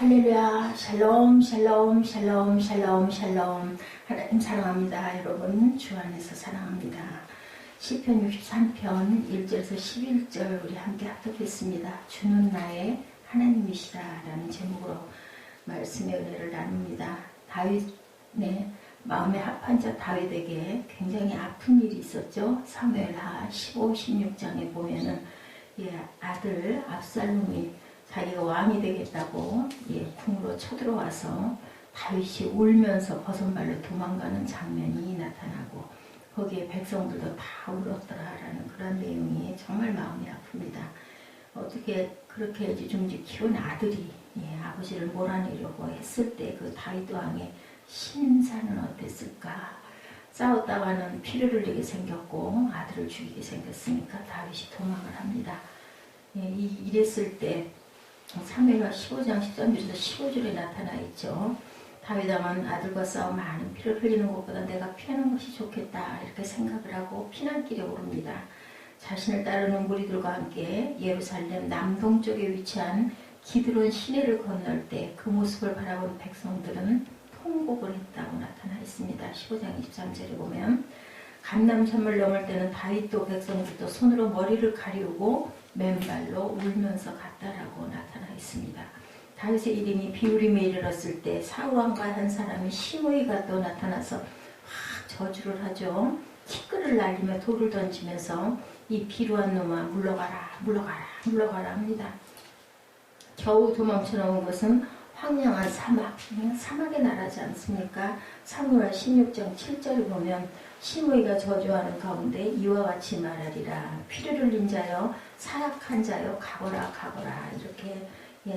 할렐루야, 샬롬, 샬롬, 샬롬, 샬롬, 샬롬. 하나님 사랑합니다. 여러분, 주 안에서 사랑합니다. 시편 63편 1절에서 11절 우리 함께 합독했습니다. 주는 나의 하나님이시라 라는 제목으로 말씀의 은혜를 나눕니다. 다윗의 마음에 합한 자 다윗에게 굉장히 아픈 일이 있었죠. 사무엘하 15, 16장에 보면은 아들 압살롬이 자기가 왕이 되겠다고 궁으로 쳐들어와서 다윗이 울면서 버선발로 도망가는 장면이 나타나고 거기에 백성들도 다 울었더라라는 그런 내용이 정말 마음이 아픕니다. 어떻게 그렇게 지중지 키운 아들이 아버지를 몰아내려고 했을 때 그 다윗 왕의 심사는 어땠을까? 싸웠다가는 피를 흘리게 생겼고 아들을 죽이게 생겼으니까 다윗이 도망을 합니다. 이랬을 때 사무엘하 15장 13절에서 15절에 나타나 있죠. 다윗 왕은 아들과 싸워 많은 피를 흘리는 것보다 내가 피하는 것이 좋겠다 이렇게 생각을 하고 피난길에 오릅니다. 자신을 따르는 무리들과 함께 예루살렘 남동쪽에 위치한 기드론 시내를 건널 때 그 모습을 바라본 백성들은 통곡을 했다고 나타나 있습니다. 15장 23절에 보면 감람산을 넘을 때는 다윗도 백성들도 손으로 머리를 가리우고 맨발로 울면서 갔다라고 나타나 있습니다. 다윗의 이름이 비우림에 이르렀을 때 사울왕과 한 사람이 시므이가 또 나타나서 확 저주를 하죠. 티끌을 날리며 돌을 던지면서 이 비루한 놈아 물러가라 물러가라 물러가라 합니다. 겨우 도망쳐 나온 것은 황량한 사막의 나라지 않습니까? 사무엘 16장 7절을 보면 시므이가 저주하는 가운데 이와 같이 말하리라. 피를 흘린 자여 사약한 자여 가거라 가거라 이렇게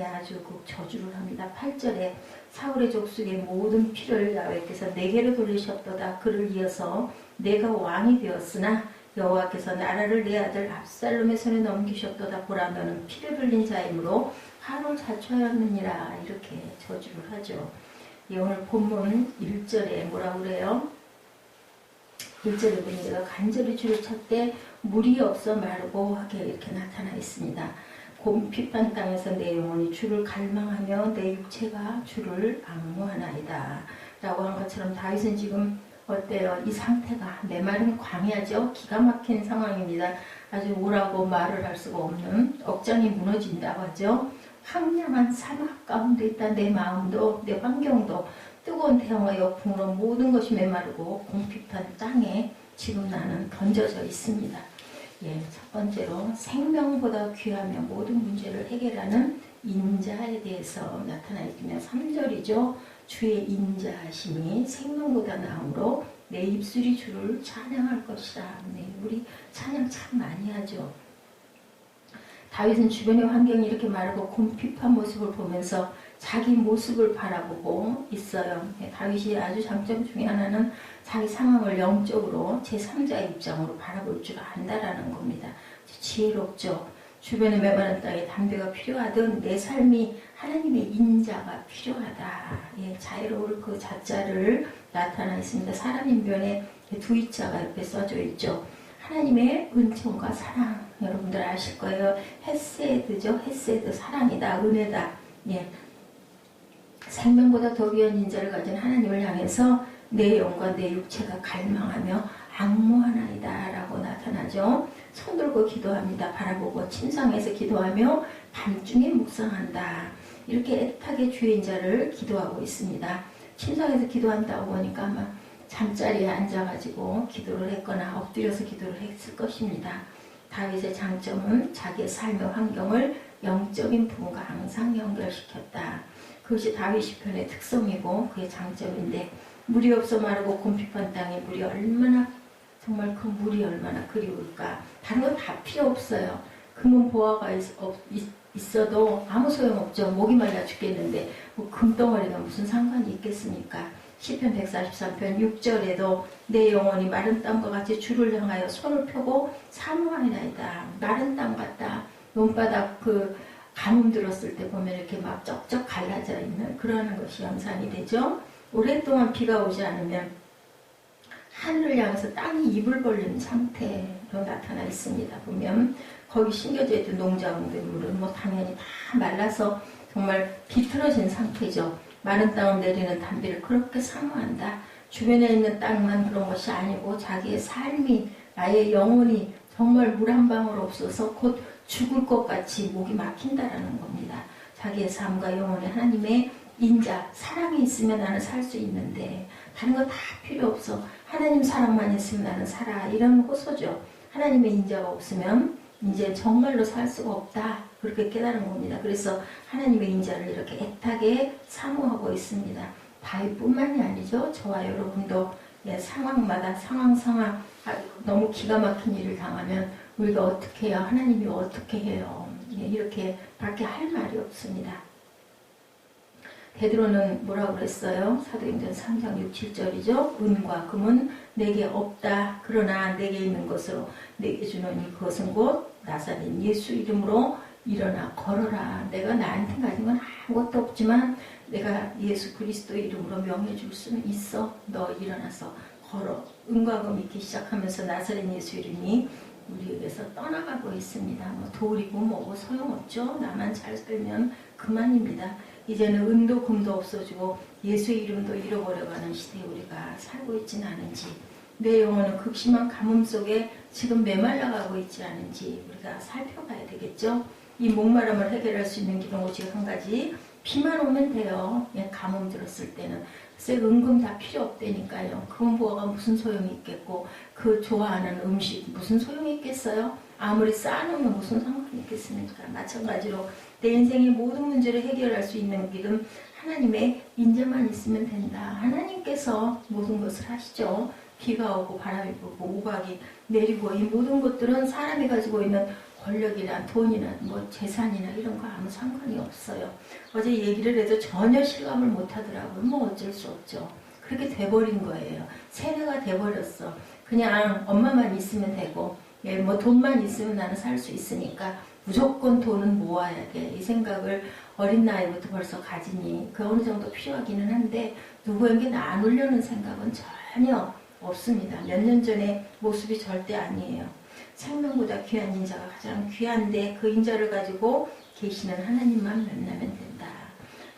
아주 저주를 합니다. 8절에 사울의 족속의 모든 피를 야훼께서 내게로 돌리셨도다. 그를 이어서 내가 왕이 되었으나 여호와께서 나라를 내 아들 압살롬의 손에 넘기셨도다. 보라 너는 피를 흘린 자이므로 화를 자초하였느니라 이렇게 저주를 하죠. 오늘 본문 1절에 뭐라고 그래요? 1절에 보니 내가 간절히 주를 찾되 물이 없어 마르고 하게 이렇게 나타나 있습니다. 곰핍한 땅에서 내 영혼이 주를 갈망하며 내 육체가 주를 앙무하나이다 라고 한 것처럼 다윗은 지금 어때요? 이 상태가 메마른 광야죠. 기가 막힌 상황입니다. 아주 오라고 말을 할 수가 없는 억장이 무너진다고 하죠. 황량한 사막 가운데 있다. 내 마음도 내 환경도 뜨거운 태양과 역풍으로 모든 것이 메마르고 공핍한 땅에 지금 나는 던져져 있습니다. 첫 번째로 생명보다 귀하며 모든 문제를 해결하는 인자에 대해서 나타나 있으며 3절이죠. 주의 인자하심이 생명보다 나으므로 내 입술이 주를 찬양할 것이다. 우리 찬양 참 많이 하죠. 다윗은 주변의 환경이 이렇게 마르고 곰핍한 모습을 보면서 자기 모습을 바라보고 있어요. 다윗이 아주 장점 중에 하나는 자기 상황을 영적으로 제3자의 입장으로 바라볼 줄 안다라는 겁니다. 지혜롭죠. 주변의 메마른 땅에 담대가 필요하든 내 삶이 하나님의 인자가 필요하다. 자애로울 그 자자를 나타나 있습니다. 사람 인변에 두 이자가 옆에 써져 있죠. 하나님의 은총과 사랑 여러분들 아실 거예요. 헤세드죠. 헤세드 사랑이다. 은혜다. 생명보다 더 귀한 인자를 가진 하나님을 향해서 내 영과 내 육체가 갈망하며 앙무하나이다 라고 나타나죠. 손 들고 기도합니다. 바라보고 침상에서 기도하며 밤중에 묵상한다. 이렇게 애타게 주의 인자를 기도하고 있습니다. 침상에서 기도한다고 보니까 아마 잠자리에 앉아가지고 기도를 했거나 엎드려서 기도를 했을 것입니다. 다윗의 장점은 자기의 삶의 환경을 영적인 부분과 항상 연결시켰다. 그것이 다윗 시편의 특성이고 그의 장점인데 물이 없어 마르고 곰핍한 땅에 물이 얼마나 정말 그 물이 얼마나 그리울까. 다른 건 다 필요 없어요. 금은 보화가 있어도 아무 소용없죠. 목이 말라 죽겠는데 뭐 금덩어리가 무슨 상관이 있겠습니까? 시편 143편 6절에도 내 영혼이 마른 땅과 같이 주를 향하여 손을 펴고 사모하나이다. 마른 땅 같다. 논바닥 가뭄 들었을 때 보면 이렇게 막 쩍쩍 갈라져 있는 그러는 것이 연상이 되죠. 오랫동안 비가 오지 않으면 하늘을 향해서 땅이 입을 벌리는 상태로 나타나 있습니다. 보면 거기 심겨져 있던 농작물은 당연히 다 말라서 정말 비틀어진 상태죠. 마른 땅을 내리는 단비를 그렇게 사모한다. 주변에 있는 땅만 그런 것이 아니고 자기의 삶이, 나의 영혼이 정말 물 한 방울 없어서 곧 죽을 것 같이 목이 막힌다라는 겁니다. 자기의 삶과 영혼이 하나님의 인자, 사랑이 있으면 나는 살 수 있는데 다른 거 다 필요 없어. 하나님 사랑만 있으면 나는 살아. 이런 호소죠. 하나님의 인자가 없으면 이제 정말로 살 수가 없다. 그렇게 깨달은 겁니다. 그래서 하나님의 인자를 이렇게 애타게 사모하고 있습니다. 다윗뿐만이 아니죠. 저와 여러분도 상황마다 상황 너무 기가 막힌 일을 당하면 우리가 어떻게 해요? 하나님이 어떻게 해요? 이렇게 밖에 할 말이 없습니다. 베드로는 뭐라고 그랬어요? 사도행전 3장 6, 7절이죠. 은과 금은 내게 없다. 그러나 내게 있는 것으로 내게 주노니 그것은 곧 나사렛 예수 이름으로 일어나 걸어라. 내가 나한테 가진 건 아무것도 없지만 내가 예수 그리스도 이름으로 명해 줄 수는 있어. 너 일어나서 걸어. 은과 금 있기 시작하면서 나사렛 예수 이름이 우리에게서 떠나가고 있습니다. 뭐 돌이고 뭐고 소용없죠. 나만 잘 살면 그만입니다. 이제는 은도 금도 없어지고 예수의 이름도 잃어버려가는 시대에 우리가 살고 있지는 않은지, 내 영혼은 극심한 가뭄 속에 지금 메말라가고 있지 않은지 우리가 살펴봐야 되겠죠. 이 목마름을 해결할 수 있는 길은 오직 한 가지, 비만 오면 돼요. 가뭄 들었을 때는 글쎄 은금 다 필요 없다니까요. 금은 부어가 무슨 소용이 있겠고 그 좋아하는 음식 무슨 소용이 있겠어요? 아무리 쌓아놓으면 무슨 상관이 있겠습니까? 마찬가지로 내 인생의 모든 문제를 해결할 수 있는 길은 하나님의 인자만 있으면 된다. 하나님께서 모든 것을 하시죠. 비가 오고 바람이 불고 우박이 내리고 이 모든 것들은 사람이 가지고 있는 권력이나 돈이나 뭐 재산이나 이런 거 아무 상관이 없어요. 어제 얘기를 해도 전혀 실감을 못 하더라고요. 뭐 어쩔 수 없죠. 그렇게 돼버린 거예요. 세뇌가 돼버렸어. 그냥 엄마만 있으면 되고 뭐 돈만 있으면 나는 살 수 있으니까 무조건 돈은 모아야 돼. 이 생각을 어린 나이부터 벌써 가지니 그 어느 정도 필요하기는 한데 누구에게 나누려는 생각은 전혀 없습니다. 몇 년 전의 모습이 절대 아니에요. 생명보다 귀한 인자가 가장 귀한데 그 인자를 가지고 계시는 하나님만 만나면 된다.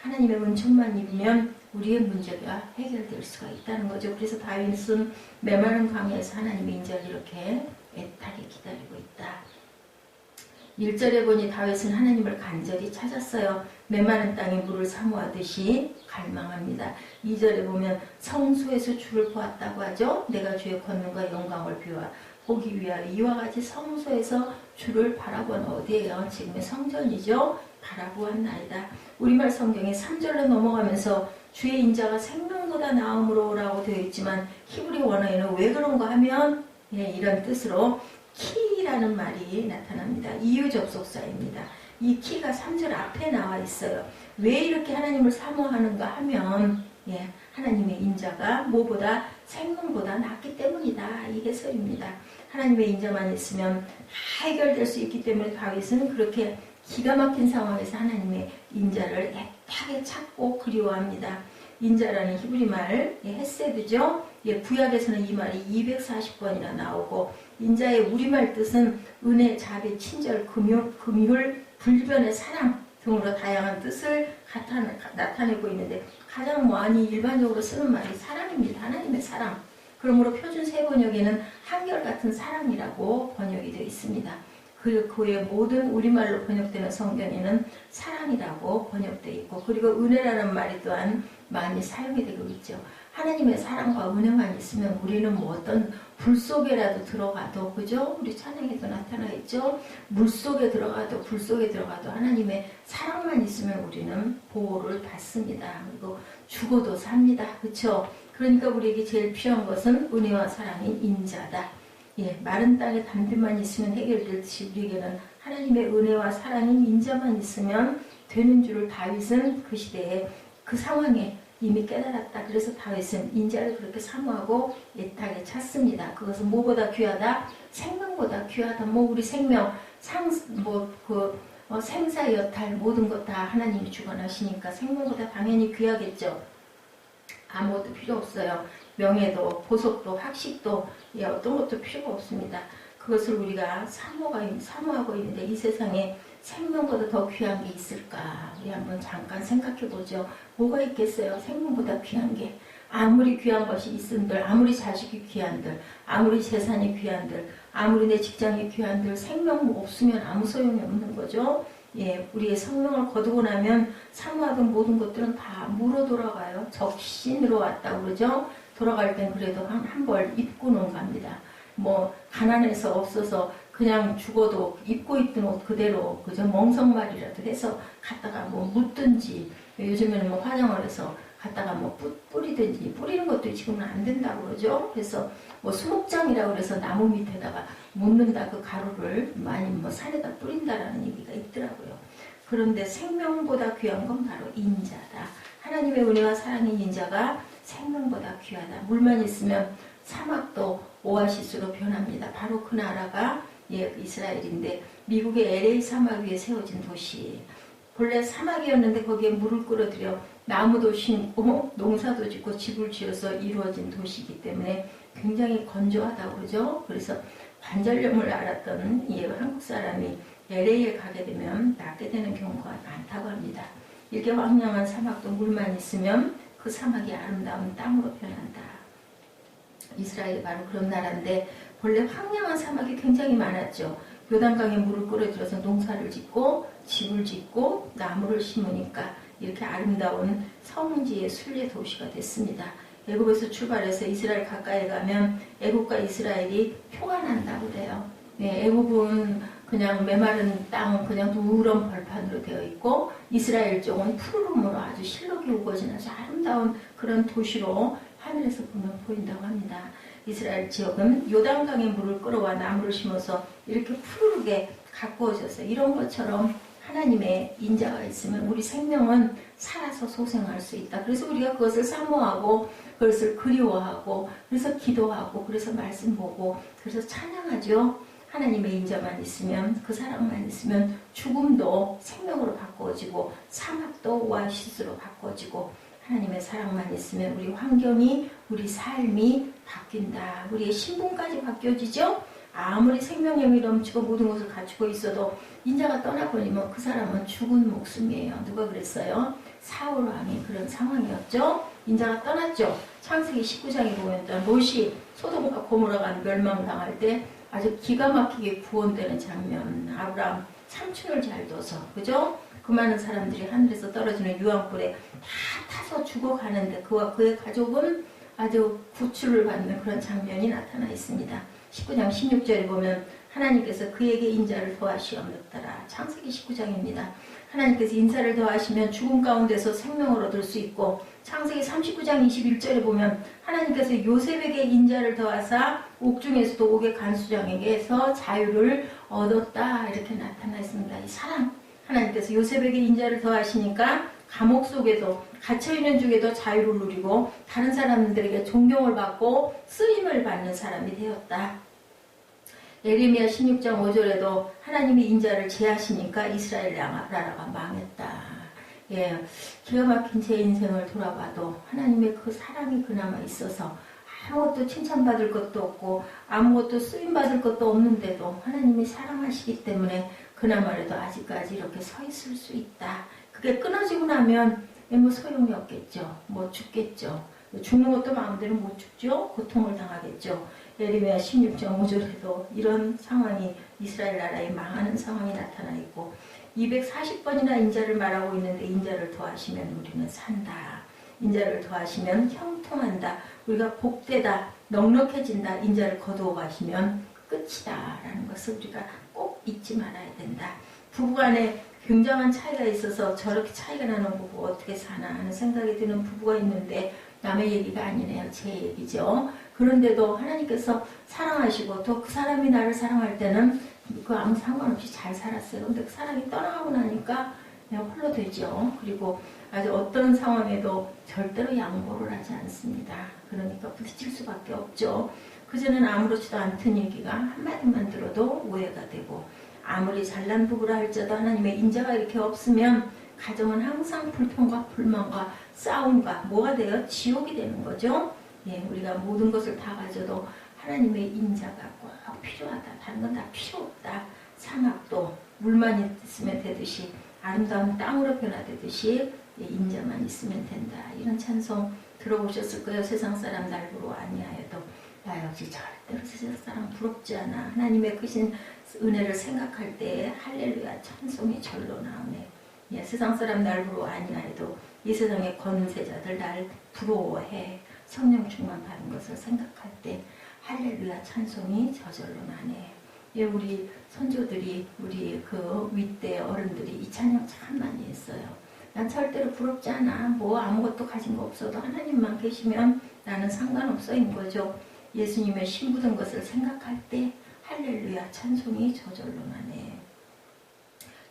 하나님의 은총만 입으면 우리의 문제가 해결될 수가 있다는 거죠. 그래서 다윗은 메마른 강에서 하나님의 인자를 이렇게 애타게 기다리고 있다. 1절에 보니 다윗은 하나님을 간절히 찾았어요. 메마른 땅에 물을 사모하듯이 갈망합니다. 2절에 보면 성소에서 주를 보았다고 하죠. 내가 주의 권능과 영광을 보기 위하여 이와 같이 성소에서 주를 바라본 어디예요? 지금의 성전이죠. 바라보았나이다. 우리말 성경에 3절로 넘어가면서 주의 인자가 생명보다 나음으로 라고 되어 있지만 히브리 원어에는 왜 그런가 하면 이런 뜻으로 키라는 말이 나타납니다. 이유 접속사입니다. 이 키가 3절 앞에 나와 있어요. 왜 이렇게 하나님을 사모하는가 하면 하나님의 인자가 뭐보다 생명보다 낫기 때문이다. 이 해설입니다. 하나님의 인자만 있으면 다 해결될 수 있기 때문에 다윗은 그렇게 기가 막힌 상황에서 하나님의 인자를 애타게 찾고 그리워합니다. 인자라는 히브리 말 헤세드죠. 구약에서는 이 말이 240번이나 나오고 인자의 우리말 뜻은 은혜, 자비, 친절, 금율, 불변의 사랑 등으로 다양한 뜻을 나타내고 있는데 가장 많이 일반적으로 쓰는 말이 사랑입니다. 하나님의 사랑. 그러므로 표준 세번역에는 한결같은 사랑이라고 번역이 되어 있습니다. 그의 모든 우리말로 번역되는 성경에는 사랑이라고 번역되어 있고 그리고 은혜라는 말이 또한 많이 사용이 되고 있죠. 하나님의 사랑과 은혜만 있으면 우리는 뭐 어떤 불 속에라도 들어가도 그죠? 우리 찬양에도 나타나 있죠. 물 속에 들어가도 불 속에 들어가도 하나님의 사랑만 있으면 우리는 보호를 받습니다. 그리고 죽어도 삽니다. 그렇죠? 그러니까 우리에게 제일 필요한 것은 은혜와 사랑인 인자다. 마른 땅에 담비만 있으면 해결될듯이 우리에게는 하나님의 은혜와 사랑인 인자만 있으면 되는 줄을 다윗은 그 시대에 그 상황에 이미 깨달았다. 그래서 다윗은 인자를 그렇게 사모하고 애타게 찾습니다. 그것은 뭐보다 귀하다? 생명보다 귀하다. 우리 생명, 생사 여탈 모든 것 다 하나님이 주관하시니까 생명보다 당연히 귀하겠죠. 아무것도 필요 없어요. 명예도, 보석도, 학식도 어떤 것도 필요가 없습니다. 그것을 우리가 사모하고 있는데 이 세상에 생명보다 더 귀한 게 있을까? 우리 한번 잠깐 생각해 보죠. 뭐가 있겠어요? 생명보다 귀한 게. 아무리 귀한 것이 있은들, 아무리 자식이 귀한들, 아무리 재산이 귀한들, 아무리 내 직장이 귀한들, 생명 없으면 아무 소용이 없는 거죠. 예, 우리의 생명을 거두고 나면 사모하던 모든 것들은 다 물어 돌아가요. 적신으로 왔다고 그러죠. 돌아갈 땐 그래도 한 벌 입고는 갑니다. 뭐 가난해서 없어서 그냥 죽어도 입고 있던 옷 그대로 그저 멍석말이라도 해서 갖다가 뭐 묻든지, 요즘에는 뭐 화장을 해서 갖다가 뭐 뿌리든지, 뿌리는 것도 지금은 안 된다고 그러죠. 그래서 뭐 수목장이라고 그래서 나무 밑에다가 묻는다, 그 가루를 많이 뭐 산에다 뿌린다라는 얘기가 있더라고요. 그런데 생명보다 귀한 건 바로 인자다. 하나님의 은혜와 사랑인 인자가 생명보다 귀하다. 물만 있으면 사막도 오아시스로 변합니다. 바로 그 나라가 이스라엘인데, 미국의 LA 사막 위에 세워진 도시. 본래 사막이었는데 거기에 물을 끌어들여 나무도 심고 농사도 짓고 집을 지어서 이루어진 도시이기 때문에 굉장히 건조하다고 그러죠. 그래서 관절염을 앓았던 한국 사람이 LA에 가게 되면 낫게 되는 경우가 많다고 합니다. 이렇게 황량한 사막도 물만 있으면 그 사막이 아름다운 땅으로 변한다. 이스라엘이 바로 그런 나라인데, 본래 황량한 사막이 굉장히 많았죠. 요단강에 물을 끌어들여서 농사를 짓고 집을 짓고 나무를 심으니까 이렇게 아름다운 성지의 순례 도시가 됐습니다. 애굽에서 출발해서 이스라엘 가까이 가면 애굽과 이스라엘이 표가 난다고 그래요. 네, 애굽은 그냥 메마른 땅, 그냥 누런 벌판으로 되어 있고, 이스라엘 쪽은 푸르름으로 아주 실록이 우거진 아주 아름다운 그런 도시로 하늘에서 보면 보인다고 합니다. 이스라엘 지역은 요단강에 물을 끌어와 나무를 심어서 이렇게 푸르르게 가꾸어져서, 이런 것처럼 하나님의 인자가 있으면 우리 생명은 살아서 소생할 수 있다. 그래서 우리가 그것을 사모하고 그것을 그리워하고, 그래서 기도하고, 그래서 말씀 보고, 그래서 찬양하죠. 하나님의 인자만 있으면, 그 사랑만 있으면 죽음도 생명으로 바꿔지고 사막도 오아시스로 바꿔지고, 하나님의 사랑만 있으면 우리 환경이, 우리 삶이 바뀐다. 우리의 신분까지 바뀌어지죠. 아무리 생명력이 넘치고 모든 것을 갖추고 있어도 인자가 떠나버리면 그 사람은 죽은 목숨이에요. 누가 그랬어요? 사울 왕이 그런 상황이었죠. 인자가 떠났죠. 창세기 19장에 보면 롯이 소돔과 고모라가 멸망당할 때 아주 기가 막히게 구원되는 장면. 아브라함 삼촌을 잘 둬서, 그죠? 그 많은 사람들이 하늘에서 떨어지는 유황불에 다 타서 죽어가는데 그와 그의 가족은 아주 구출을 받는 그런 장면이 나타나 있습니다. 19장 16절에 보면 하나님께서 그에게 인자를 더하시옵더라. 창세기 19장입니다. 하나님께서 인자를 더하시면 죽음 가운데서 생명을 얻을 수 있고, 창세기 39장 21절에 보면 하나님께서 요셉에게 인자를 더하사 옥중에서도 옥의 간수장에게서 자유를 얻었다. 이렇게 나타나 있습니다. 이 사랑, 하나님께서 요셉에게 인자를 더하시니까 감옥 속에도 갇혀있는 중에도 자유를 누리고 다른 사람들에게 존경을 받고 쓰임을 받는 사람이 되었다. 예레미야 16장 5절에도 하나님이 인자를 제하시니까 이스라엘 나라가 망했다. 예, 기가 막힌 제 인생을 돌아봐도 하나님의 그 사랑이 그나마 있어서 아무것도 칭찬받을 것도 없고 아무것도 쓰임받을 것도 없는데도 하나님이 사랑하시기 때문에 그나마라도 아직까지 이렇게 서 있을 수 있다. 그게 끊어지고 나면 뭐 소용이 없겠죠. 뭐 죽겠죠. 죽는 것도 마음대로 못 죽죠. 고통을 당하겠죠. 예레미야 16장 5절에도 이런 상황이 이스라엘 나라에 망하는 상황이 나타나 있고, 240번이나 인자를 말하고 있는데 인자를 더하시면 우리는 산다. 인자를 더하시면 형통한다. 우리가 복되다. 넉넉해진다. 인자를 거두어 가시면 끝이다. 라는 것을 우리가 꼭 잊지 말아야 된다. 부부간에 굉장한 차이가 있어서 저렇게 차이가 나는 부부 어떻게 사나 하는 생각이 드는 부부가 있는데, 남의 얘기가 아니네요. 제 얘기죠. 그런데도 하나님께서 사랑하시고 또 그 사람이 나를 사랑할 때는 그 아무 상관없이 잘 살았어요. 근데 그 사람이 떠나가고 나니까 그냥 홀로 되죠. 그리고 아주 어떤 상황에도 절대로 양보를 하지 않습니다. 그러니까 부딪힐 수밖에 없죠. 그전에는 아무렇지도 않던 얘기가 한마디만 들어도 오해가 되고, 아무리 잘난 부부라 할지라도 하나님의 인자가 이렇게 없으면 가정은 항상 불평과 불만과 싸움과 뭐가 돼요? 지옥이 되는 거죠. 예, 우리가 모든 것을 다 가져도 하나님의 인자가 꼭 필요하다. 다른 건 다 필요 없다. 사막도 물만 있으면 되듯이 아름다운 땅으로 변화되듯이 인자만 있으면 된다. 이런 찬송 들어보셨을 거예요. 세상 사람 날 부러워 아니하여도 나 역시 절대로 세상 사람 부럽지 않아. 하나님의 크신 은혜를 생각할 때 할렐루야 찬송이 절로 나오네. 예, 세상 사람 날 부러워 아니하여도 이 세상의 권세자들 날 부러워해. 성령 충만 받은 것을 생각할 때 할렐루야 찬송이 저절로 나네. 예, 우리 선조들이 우리 그 윗대 어른들이 이 찬양 참 많이 했어요. 난 절대로 부럽지 않아. 뭐 아무것도 가진 거 없어도 하나님만 계시면 나는 상관없어인 거죠. 예수님의 신부된 것을 생각할 때 할렐루야 찬송이 저절로 나네.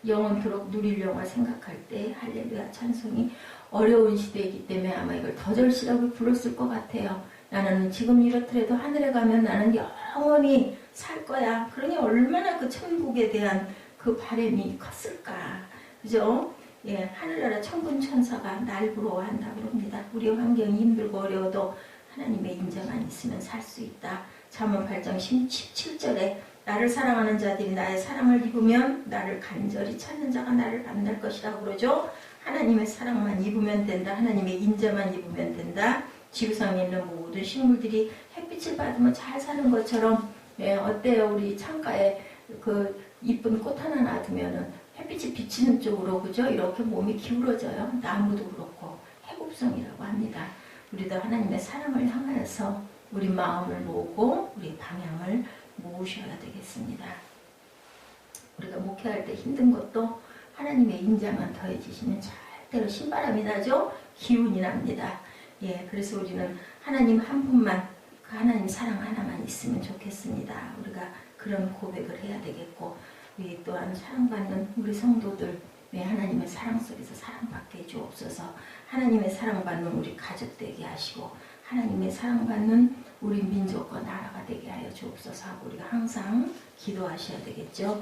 영원토록 누릴 영화 생각할 때 할렐루야 찬송이 어려운 시대이기 때문에 아마 이걸 더 절실하게 불렀을 것 같아요. 나는 지금 이렇더라도 하늘에 가면 나는 영원히 살 거야. 그러니 얼마나 그 천국에 대한 그 바람이 컸을까. 그죠? 예, 하늘나라 천군 천사가 날 부러워한다고 합니다. 우리 환경이 힘들고 어려워도 하나님의 인자만 있으면 살 수 있다. 잠언 8장 17절에 나를 사랑하는 자들이 나의 사랑을 입으면 나를 간절히 찾는 자가 나를 만날 것이라고 그러죠. 하나님의 사랑만 입으면 된다. 하나님의 인자만 입으면 된다. 지구상에 있는 모든 식물들이 햇빛을 받으면 잘 사는 것처럼 예, 어때요? 우리 창가에 그 이쁜 꽃 하나 놔두면은 햇빛이 비치는 쪽으로 그죠? 이렇게 몸이 기울어져요. 나무도 그렇고 해곱성이라고 합니다. 우리도 하나님의 사랑을 향하여서 우리 마음을 모으고 우리 방향을 모으셔야 되겠습니다. 우리가 목회할 때 힘든 것도 하나님의 인자만 더해지시면 절대로 신바람이 나죠? 기운이 납니다. 예, 그래서 우리는 하나님 한 분만, 그 하나님 사랑 하나만 있으면 좋겠습니다. 우리가 그런 고백을 해야 되겠고, 우리 또한 사랑받는 우리 성도들, 왜 하나님의 사랑 속에서 사랑받게 해주옵소서. 하나님의 사랑받는 우리 가족 되게 하시고, 하나님의 사랑받는 우리 민족과 나라가 되게 하여 주옵소서 하고 우리가 항상 기도하셔야 되겠죠.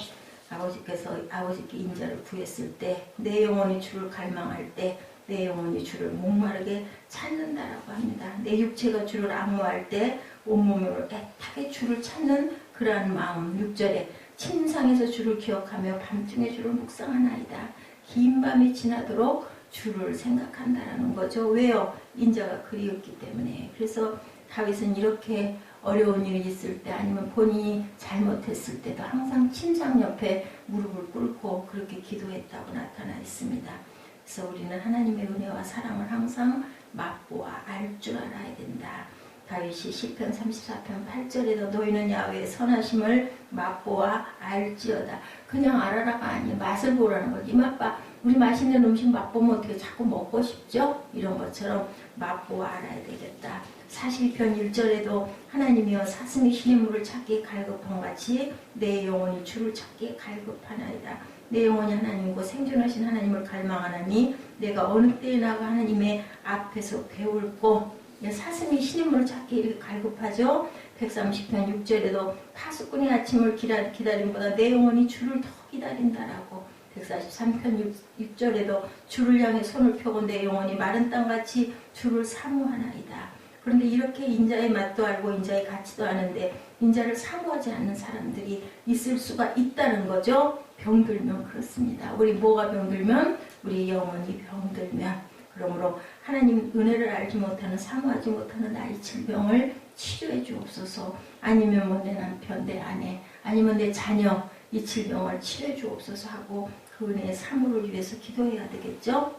아버지께서 아버지께 인자를 구했을 때, 내 영혼이 주를 갈망할 때, 내 영혼이 주를 목마르게 찾는다라고 합니다. 내 육체가 주를 악무할 때 온몸으로 애타게 주를 찾는 그러한 마음. 6절에 침상에서 주를 기억하며 밤중에 주를 묵상하나이다. 긴 밤이 지나도록 주를 생각한다라는 거죠. 왜요? 인자가 그리웠기 때문에. 그래서 다윗은 이렇게 어려운 일이 있을 때 아니면 본인이 잘못했을 때도 항상 침상 옆에 무릎을 꿇고 그렇게 기도했다고 나타나 있습니다. 그래서 우리는 하나님의 은혜와 사랑을 항상 맛보아 알 줄 알아야 된다. 다윗이 시편 34편 8절에도 너희는 야훼의 선하심을 맛보아 알지어다. 그냥 알아라가 아니에요. 맛을 보라는 거지. 이맛봐 우리 맛있는 음식 맛보면 어떻게 자꾸 먹고 싶죠? 이런 것처럼 맛보아 알아야 되겠다. 사실편 1절에도 하나님이여 사슴이 쉬는 물을 찾기에 갈급한 같이 내 영혼이 주를 찾기에 갈급하나이다. 내 영혼이 하나님과 생존하신 하나님을 갈망하나니 내가 어느 때에 나가 하나님의 앞에서 배울고. 사슴이 쉬는 물을 찾기 이렇게 갈급하죠. 130편 6절에도 파수꾼이 아침을 기다림보다 내 영혼이 주를 더 기다린다라고. 143편 6절에도 주를 향해 손을 펴고 내 영혼이 마른 땅같이 주를 사모하나이다. 그런데 이렇게 인자의 맛도 알고 인자의 가치도 아는데 인자를 사모하지 않는 사람들이 있을 수가 있다는 거죠. 병들면 그렇습니다. 우리 뭐가 병들면? 우리 영혼이 병들면. 그러므로 하나님 은혜를 알지 못하는 사모하지 못하는 나의 질병을 치료해 주옵소서. 아니면 뭐 내 남편, 내 아내, 아니면 내 자녀 이 질병을 치료해 주옵소서 하고 그 은혜의 사모를 위해서 기도해야 되겠죠.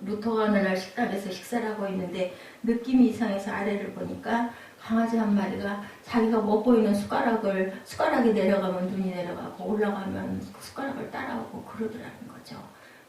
루터가 어느 날 식당에서 식사를 하고 있는데 느낌이 이상해서 아래를 보니까 강아지 한 마리가 자기가 먹고 있는 숟가락이 내려가면 눈이 내려가고 올라가면 그 숟가락을 따라오고 그러더라는 거죠.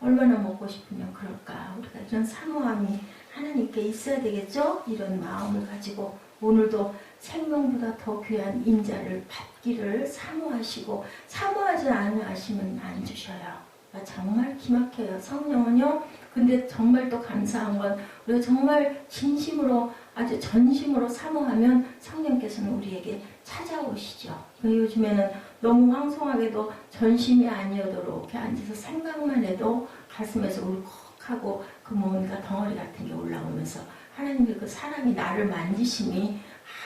얼마나 먹고 싶으면 그럴까. 우리가 이런 사모함이 하나님께 있어야 되겠죠. 이런 마음을 가지고 오늘도 생명보다 더 귀한 인자를 받기를 사모하시고 사모하지 않으시면 안 주셔요. 정말 기막혀요. 성령은요. 근데 정말 또 감사한 건 우리가 정말 진심으로 아주 전심으로 사모하면 성령께서는 우리에게 찾아오시죠. 요즘에는 너무 황송하게도 전심이 아니어도록 이렇게 앉아서 생각만 해도 가슴에서 울컥하고 그 뭔가 덩어리 같은 게 올라오면서 하나님의 그 사랑이 나를 만지심이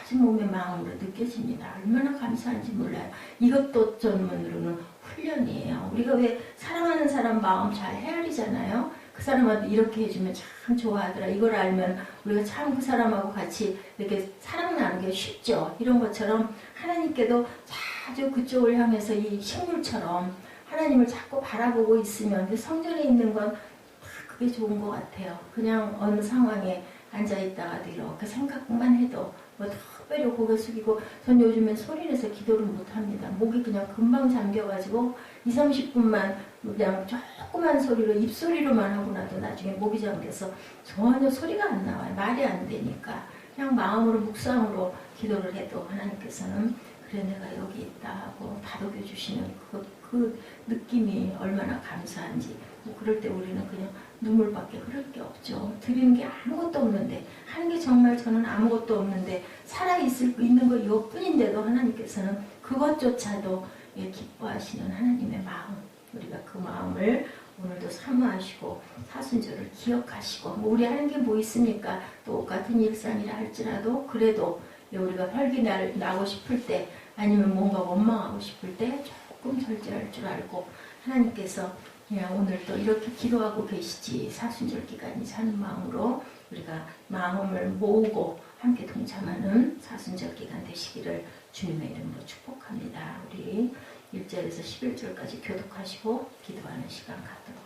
아주 몸의 마음으로 느껴집니다. 얼마나 감사한지 몰라요. 이것도 전문으로는 훈련이에요. 우리가 왜 사랑하는 사람 마음 잘 헤아리잖아요. 그 사람한테 이렇게 해주면 참 좋아하더라. 이걸 알면 우리가 참 그 사람하고 같이 이렇게 사랑 나누기 쉽죠. 이런 것처럼 하나님께도 자주 그쪽을 향해서 이 식물처럼 하나님을 자꾸 바라보고 있으면 그 성전에 있는 건 그게 좋은 것 같아요. 그냥 어느 상황에 앉아있다가도 이렇게 생각만 해도 뭐 특별히 고개 숙이고 전 요즘엔 소리내서 기도를 못합니다. 목이 그냥 금방 잠겨가지고 20, 30분만 그냥 조그만 소리로 입소리로만 하고 나도 나중에 목이 잠겨서 전혀 소리가 안 나와요. 말이 안 되니까 그냥 마음으로 묵상으로 기도를 해도 하나님께서는 그래 내가 여기 있다 하고 다독여 주시는 그 느낌이 얼마나 감사한지 뭐 그럴 때 우리는 그냥 눈물밖에 흐를 게 없죠. 드리는 게 아무것도 없는데 하는 게 정말 저는 아무것도 없는데 살아있는 거 이것뿐인데도 하나님께서는 그것조차도 기뻐하시는 하나님의 마음 우리가 그 마음을 오늘도 사모하시고 사순절을 기억하시고 뭐 우리 하는 게 뭐 있습니까? 똑같은 일상이라 할지라도 그래도 우리가 활기 나고 싶을 때 아니면 뭔가 원망하고 싶을 때 조금 절제할 줄 알고 하나님께서 그냥 오늘 또 이렇게 기도하고 계시지 사순절 기간이 사는 마음으로 우리가 마음을 모으고 함께 동참하는 사순절 기간 되시기를 주님의 이름으로 축복합니다. 우리 1절에서 11절까지 교독하시고 기도하는 시간 갖도록